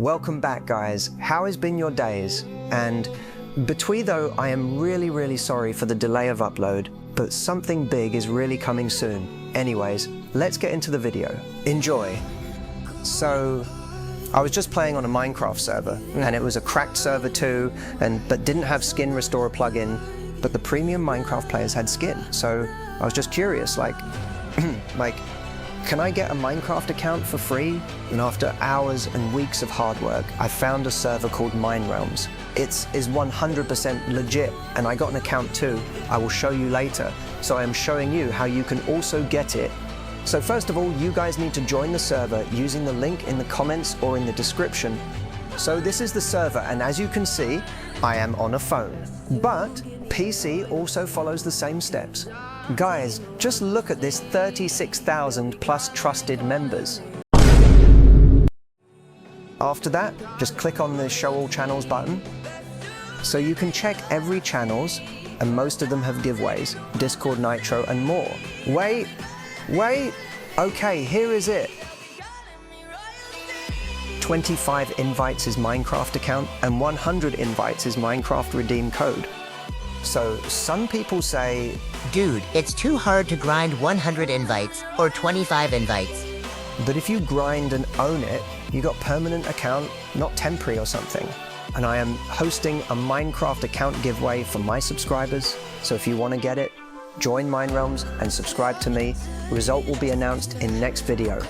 Welcome back, guys. How has been your days? And between though, I am really sorry for the delay of upload, but something big is really coming soon. Anyways, let's get into the video. Enjoy. So, I was just playing on a Minecraft server, and it was a cracked server too, but didn't have skin restorer plugin, but the premium Minecraft players had skin. So I was just curious, like, can I get a Minecraft account for free? And after hours and weeks of hard work, I found a server called Realms. It is 100% legit, and I got an account too. I will show you later. So I am showing you how you can also get it. So first of all, you guys need to join the server using the link in the comments or in the description. So this is the server, and as you can see, I am on a phone. But PC also follows the same steps. Guys, just look at this 36,000 plus trusted members. After that, just click on the show all channels button. So you can check every channels, and most of them have giveaways, Discord Nitro and more. Wait, okay, here is it. 25 invites is Minecraft account, and 100 invites is Minecraft redeem code. So some people say, dude, it's too hard to grind 100 invites or 25 invites. But if you grind and own it, you got permanent account, not temporary or something. And I am hosting a Minecraft account giveaway for my subscribers. So if you want to get it, join Realms and subscribe to me. Result will be announced in next video.